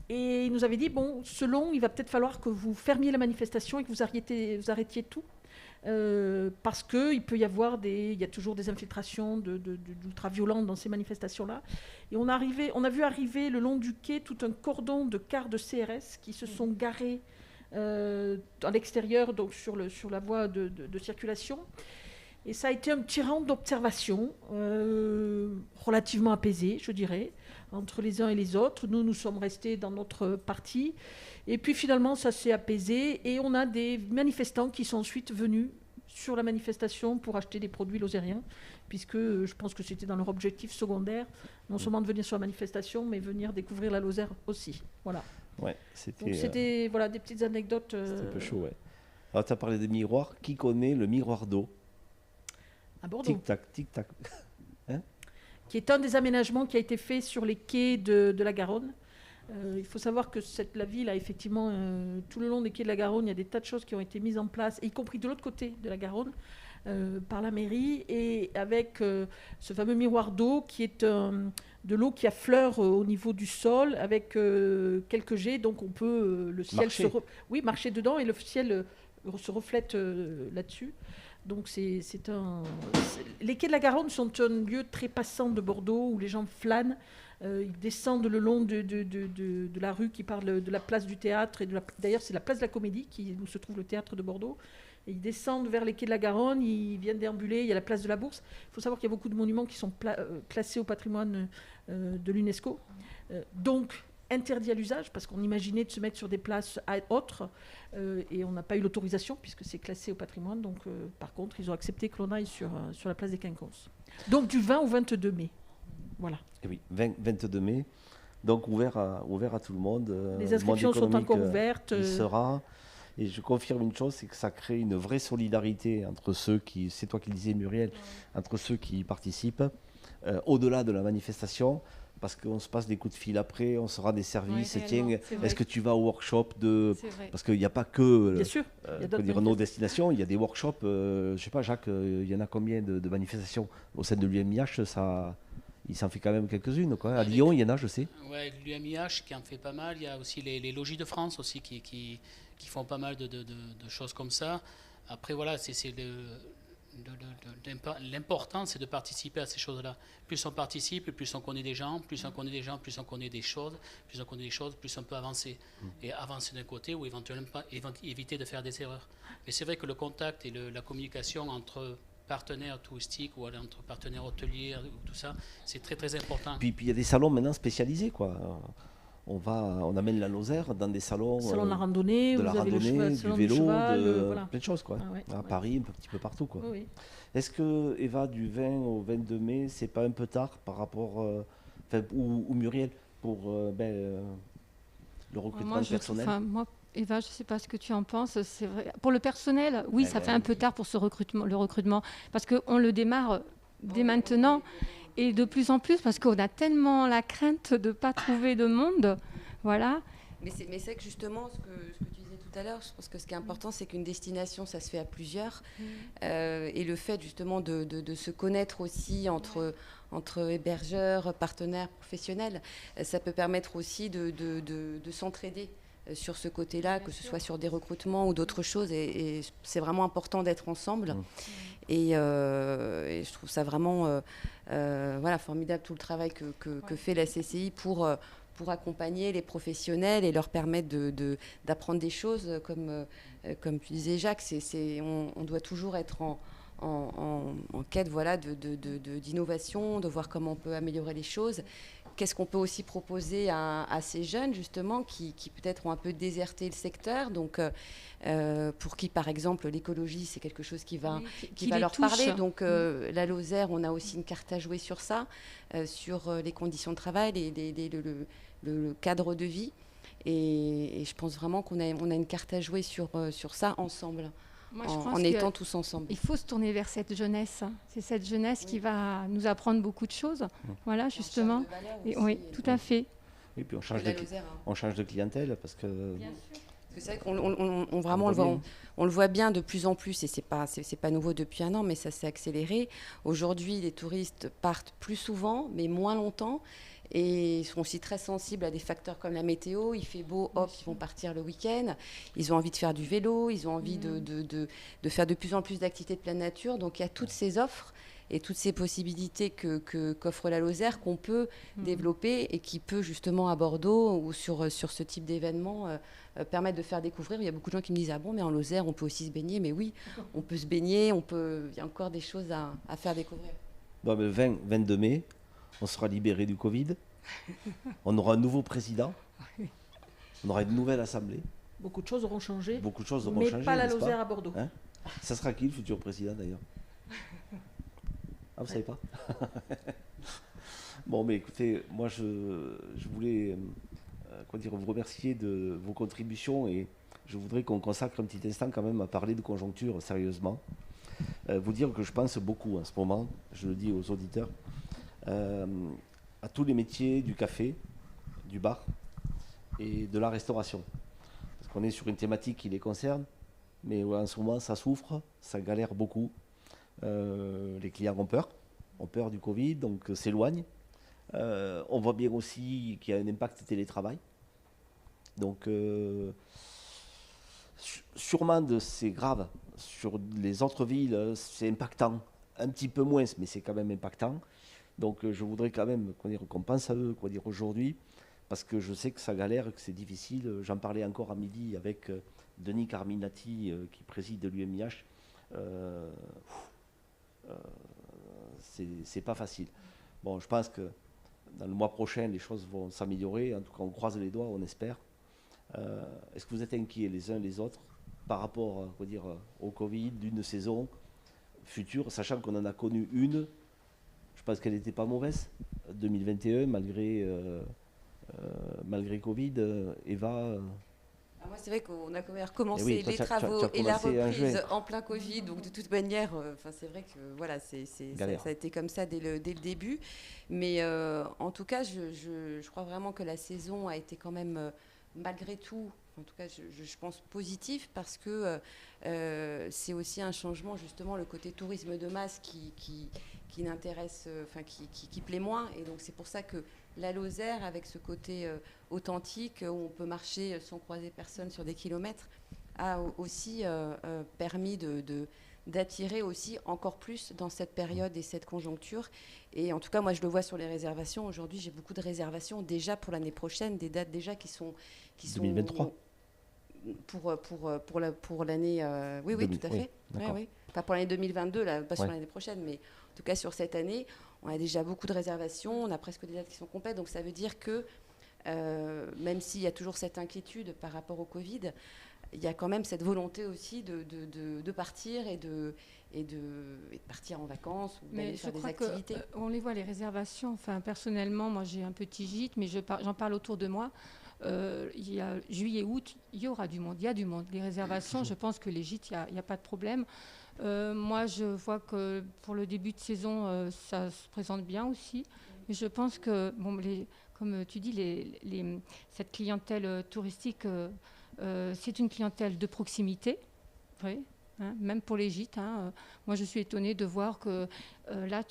Et il nous avait dit, il va peut-être falloir que vous fermiez la manifestation et que vous arrêtiez tout. Parce qu'il peut y avoir il y a toujours des infiltrations d'ultra-violentes dans ces manifestations-là. Et on a vu arriver le long du quai tout un cordon de cars de CRS qui se sont garés à l'extérieur, donc sur la voie de circulation. Et ça a été un petit round d'observation relativement apaisé, je dirais, entre les uns et les autres. Nous sommes restés dans notre partie. Et puis finalement, ça s'est apaisé et on a des manifestants qui sont ensuite venus sur la manifestation pour acheter des produits lozériens, puisque je pense que c'était dans leur objectif secondaire, non seulement de venir sur la manifestation, mais venir découvrir la Lozère aussi. Voilà. Ouais, donc c'était des petites anecdotes. C'était un peu chaud, ouais. Alors tu as parlé des miroirs. Qui connaît le miroir d'eau? À Bordeaux. Tic-tac, tic-tac. Hein? Qui est un des aménagements qui a été fait sur les quais de la Garonne. Il faut savoir que la ville a effectivement, tout le long des quais de la Garonne, il y a des tas de choses qui ont été mises en place, y compris de l'autre côté de la Garonne, par la mairie, et avec ce fameux miroir d'eau qui est de l'eau qui affleure au niveau du sol, avec quelques jets, donc on peut, le ciel marcher dedans, et le ciel se reflète là-dessus. Donc les quais de la Garonne sont un lieu très passant de Bordeaux, où les gens flânent. Ils descendent le long de la rue qui parle de la place du théâtre. D'ailleurs, c'est la place de la Comédie, où se trouve le théâtre de Bordeaux. Et ils descendent vers les quais de la Garonne, ils viennent déambuler. Il y a la place de la Bourse. Il faut savoir qu'il y a beaucoup de monuments qui sont classés au patrimoine de l'UNESCO. Donc, interdit à l'usage, parce qu'on imaginait de se mettre sur des places autres. Et on n'a pas eu l'autorisation, puisque c'est classé au patrimoine. Donc, par contre, ils ont accepté que l'on aille sur la place des Quinconces. Donc, du 20 au 22 mai. Voilà. Et oui, 22 mai, donc ouvert à tout le monde. Les inscriptions sont encore ouvertes. Il sera. Et je confirme une chose, c'est que ça crée une vraie solidarité entre ceux qui, c'est toi qui le disais Muriel, entre ceux qui participent, au-delà de la manifestation, parce qu'on se passe des coups de fil après, on se rend des services. Oui, tiens, est-ce que tu vas au workshop parce qu'il n'y a pas que nos destinations, il y a des workshops. Je ne sais pas, Jacques, il y en a combien de manifestations au sein de l'UMIH? Il s'en fait quand même quelques-unes, quoi. À Lyon, il y en a, je sais. Oui, l'UMIH qui en fait pas mal. Il y a aussi les Logis de France aussi qui font pas mal de choses comme ça. Après, voilà, l'important, c'est de participer à ces choses-là. Plus on participe, plus on connaît des gens, plus on connaît des gens, plus on connaît des choses, plus on connaît des choses, plus on peut avancer. Et avancer d'un côté ou éventuellement éviter de faire des erreurs. Mais c'est vrai que le contact et la communication entre partenaires touristiques ou entre partenaires hôteliers, tout ça, c'est très très important. Puis il y a des salons maintenant spécialisés, quoi. On amène la Lozère dans des salons. Salon de la randonnée, du vélo, cheval, plein de choses, quoi. À Paris, un petit peu partout, quoi. Oui. Est-ce que, Eva, du 20 au 22 mai, c'est pas un peu tard par rapport, ou Muriel, pour le recrutement personnel? Moi, Eva, je ne sais pas ce que tu en penses. C'est vrai. Pour le personnel, oui, ça fait un peu tard pour le recrutement, parce qu'on le démarre dès maintenant, et de plus en plus, parce qu'on a tellement la crainte de ne pas trouver de monde. Voilà. Mais c'est vrai que justement, ce que tu disais tout à l'heure, je pense que ce qui est important, c'est qu'une destination, ça se fait à plusieurs. Et le fait justement de se connaître aussi entre hébergeurs, partenaires, professionnels, ça peut permettre aussi de s'entraider sur ce côté-là, que ce soit sur des recrutements ou d'autres choses. Et c'est vraiment important d'être ensemble. Et je trouve ça vraiment formidable, tout le travail que fait la CCI pour accompagner les professionnels et leur permettre d'apprendre des choses. Comme tu disais, Jacques, on doit toujours être en quête voilà, d'innovation, de voir comment on peut améliorer les choses. Qu'est-ce qu'on peut aussi proposer à ces jeunes, justement, qui peut-être ont un peu déserté le secteur, donc pour qui, par exemple, l'écologie, c'est quelque chose qui va leur parler. Donc, la Lozère, on a aussi une carte à jouer sur ça, sur les conditions de travail, le cadre de vie. Et je pense vraiment qu'on a une carte à jouer sur ça ensemble. Moi, en étant tous ensemble. Il faut se tourner vers cette jeunesse. C'est cette jeunesse qui va nous apprendre beaucoup de choses. Voilà, justement. Oui, tout à fait. Et puis on change de clientèle parce que. Bien sûr. C'est vrai qu'on vraiment on le voit bien de plus en plus, et c'est pas nouveau depuis un an, mais ça s'est accéléré. Aujourd'hui, les touristes partent plus souvent, mais moins longtemps. Et ils sont aussi très sensibles à des facteurs comme la météo. Il fait beau, hop, ils vont partir le week-end. Ils ont envie de faire du vélo, ils ont envie de faire de plus en plus d'activités de pleine nature. Donc il y a toutes ces offres et toutes ces possibilités qu'offre la Lozère qu'on peut développer et qui peut justement à Bordeaux ou sur ce type d'événement permettre de faire découvrir. Il y a beaucoup de gens qui me disent « Ah bon, mais en Lozère, on peut aussi se baigner ». Mais oui, on peut se baigner, il y a encore des choses à faire découvrir. Bon, le 22 mai, on sera libéré du Covid. On aura un nouveau président. On aura une nouvelle assemblée. Beaucoup de choses auront changé. Beaucoup de choses auront mais changé. Pas la Lozère à Bordeaux. Hein, ça sera qui le futur président d'ailleurs? Ah, vous savez pas? Bon, mais écoutez, moi je voulais vous remercier de vos contributions et je voudrais qu'on consacre un petit instant quand même à parler de conjoncture sérieusement. Vous dire que je pense beaucoup en ce moment, je le dis aux auditeurs, à tous les métiers du café, du bar et de la restauration. Parce qu'on est sur une thématique qui les concerne, mais en ce moment ça souffre, ça galère beaucoup. Les clients ont peur du Covid, donc s'éloignent. On voit bien aussi qu'il y a un impact télétravail. Donc sûrement c'est grave. Sur les autres villes, c'est impactant. Un petit peu moins, mais c'est quand même impactant. Donc je voudrais quand même qu'on pense à eux aujourd'hui, parce que je sais que ça galère, que c'est difficile. J'en parlais encore à midi avec Denis Carminati, qui préside l'UMIH. C'est pas facile. Bon, je pense que dans le mois prochain, les choses vont s'améliorer. En tout cas, on croise les doigts, on espère. Est-ce que vous êtes inquiets les uns les autres par rapport au Covid, d'une saison future, sachant qu'on en a connu une? Je pense qu'elle n'était pas mauvaise, 2021, malgré Covid. Eva moi, c'est vrai qu'on a recommencé les travaux et la reprise en plein Covid, donc de toute manière, c'est vrai que voilà, ça a été comme ça dès le début. Mais en tout cas, je crois vraiment que la saison a été quand même, malgré tout, en tout cas, je pense positif, parce que c'est aussi un changement, justement, le côté tourisme de masse qui n'intéresse, qui plaît moins. Et donc, c'est pour ça que la Lozère, avec ce côté authentique, où on peut marcher sans croiser personne sur des kilomètres, a aussi permis d'attirer aussi encore plus dans cette période et cette conjoncture. Et en tout cas, moi, je le vois sur les réservations. Aujourd'hui, j'ai beaucoup de réservations déjà pour l'année prochaine, des dates déjà qui sont 2023. Pour l'année... oui, tout à fait. Oui. Pas pour l'année 2022, là, pas sur l'année prochaine, mais en tout cas sur cette année, on a déjà beaucoup de réservations, on a presque des dates qui sont complètes, donc ça veut dire que même s'il y a toujours cette inquiétude par rapport au Covid, il y a quand même cette volonté aussi de partir et de partir en vacances ou d'aller faire des activités. On les voit, les réservations. Enfin, personnellement, moi j'ai un petit gîte, mais j'en parle autour de moi. Il y a juillet, août, il y aura du monde, il y a du monde. Les réservations, je pense que les gîtes, il n'y a pas de problème. Moi, je vois que pour le début de saison, ça se présente bien aussi. Mais je pense que, comme tu dis, cette clientèle touristique, c'est une clientèle de proximité, oui, même pour les gîtes. Moi, je suis étonnée de voir que là,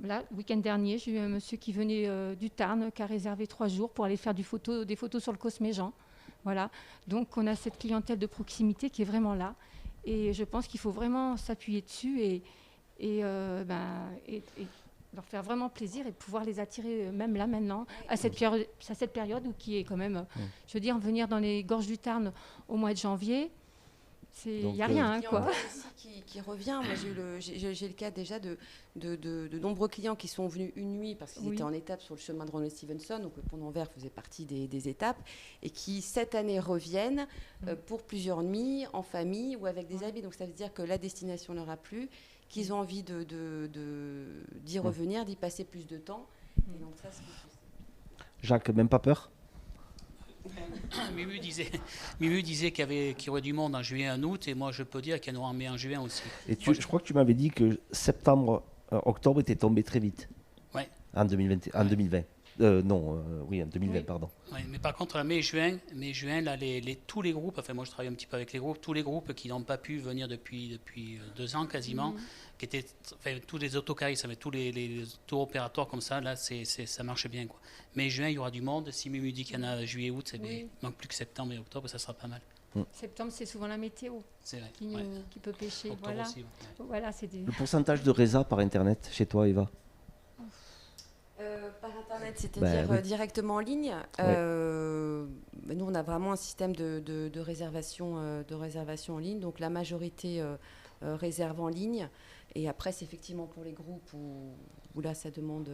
le week-end dernier, j'ai eu un monsieur qui venait du Tarn, qui a réservé 3 jours pour aller faire des photos sur le Cosméjean. Voilà. Donc, on a cette clientèle de proximité qui est vraiment là. Et je pense qu'il faut vraiment s'appuyer dessus et leur faire vraiment plaisir et pouvoir les attirer même là maintenant à cette période où qui est quand même, je veux dire, venir dans les gorges du Tarn au mois de janvier, Il n'y a rien, hein, quoi. Qui revient. Moi, j'ai le cas déjà de nombreux clients qui sont venus une nuit parce qu'ils étaient en étape sur le chemin de Ronald Stevenson, donc le pont d'Anvers faisait partie des étapes, et qui cette année reviennent pour plusieurs nuits en famille ou avec des amis. Donc ça veut dire que la destination leur a plu, qu'ils ont envie d'y revenir, d'y passer plus de temps. Et donc ça, Jacques, même pas peur? Mimu disait qu'il y aurait du monde en juillet et en août, et moi je peux dire qu'il y en aura en juin aussi. Et je crois que tu m'avais dit que septembre, octobre était tombé très vite. Ouais. En 2020. En 2020. Oui, en 2020, pardon. Ouais, mais par contre, mai-juin, là, tous les groupes, enfin moi je travaille un petit peu avec les groupes, tous les groupes qui n'ont pas pu venir depuis 2 ans quasiment, qui étaient, enfin, tous les autocaristes, tous les tours opérateurs comme ça, là ça marche bien, quoi. Mai-juin, il y aura du monde. Si Mimu dit qu'il y en a juillet-août, il manque plus que septembre et octobre, ça sera pas mal. Septembre, c'est souvent la météo qui peut pêcher. Octobre Voilà. aussi, Voilà, Le pourcentage de résa par Internet chez toi, Eva? Par Internet, c'est-à-dire directement en ligne. Nous, on a vraiment un système de réservation en ligne. Donc, la majorité réserve en ligne. Et après, c'est effectivement pour les groupes où là, ça demande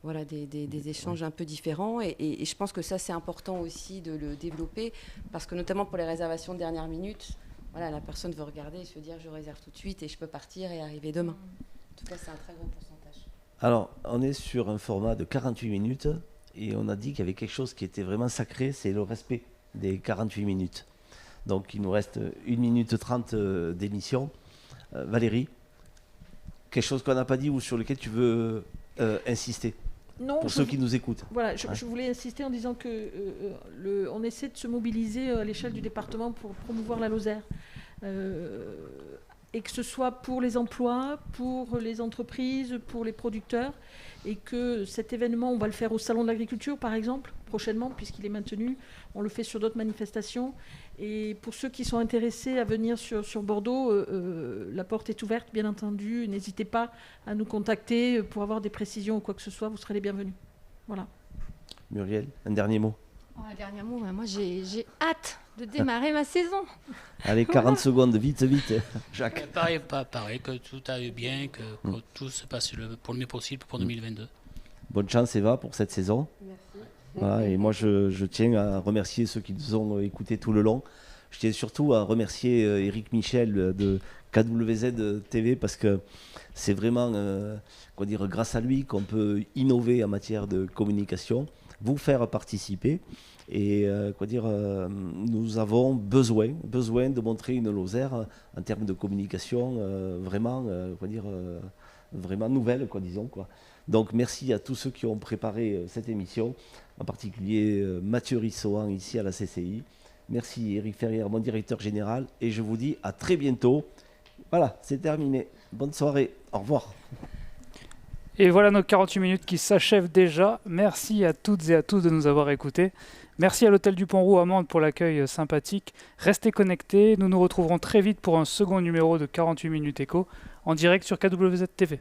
des échanges un peu différents. Et je pense que ça, c'est important aussi de le développer. Parce que notamment pour les réservations de dernière minute, la personne veut regarder et se dire je réserve tout de suite et je peux partir et arriver demain. En tout cas, c'est un très gros pourcentage. Alors, on est sur un format de 48 minutes et on a dit qu'il y avait quelque chose qui était vraiment sacré, c'est le respect des 48 minutes. Donc, il nous reste 1 minute 30 d'émission. Valérie, quelque chose qu'on n'a pas dit ou sur lequel tu veux insister? Non, pour ceux qui nous écoutent. Voilà, je voulais insister en disant que on essaie de se mobiliser à l'échelle du département pour promouvoir la Lozère. Et que ce soit pour les emplois, pour les entreprises, pour les producteurs, et que cet événement, on va le faire au Salon de l'Agriculture, par exemple, prochainement, puisqu'il est maintenu. On le fait sur d'autres manifestations. Et pour ceux qui sont intéressés à venir sur Bordeaux, la porte est ouverte, bien entendu. N'hésitez pas à nous contacter pour avoir des précisions ou quoi que ce soit. Vous serez les bienvenus. Voilà. Muriel, un dernier mot. Un dernier mot, moi j'ai hâte de démarrer ma saison. Allez, 40 secondes, vite, Jacques. Pareil, que tout aille bien, que tout se passe pour le mieux possible pour 2022. Bonne chance, Eva, pour cette saison. Merci. Voilà, et moi, je tiens à remercier ceux qui nous ont écoutés tout le long. Je tiens surtout à remercier Eric Michel de KWZ TV parce que c'est vraiment grâce à lui qu'on peut innover en matière de communication, vous faire participer. Et nous avons besoin de montrer une Lozère en termes de communication vraiment nouvelle, disons. Donc merci à tous ceux qui ont préparé cette émission, en particulier Mathieu Rissoan ici à la CCI. Merci Éric Ferrière, mon directeur général, et je vous dis à très bientôt. Voilà, c'est terminé. Bonne soirée, au revoir. Et voilà nos 48 minutes qui s'achèvent déjà. Merci à toutes et à tous de nous avoir écoutés. Merci à l'Hôtel du Pont-Roux à Mende pour l'accueil sympathique. Restez connectés, nous nous retrouverons très vite pour un second numéro de 48 minutes éco en direct sur KWZ TV.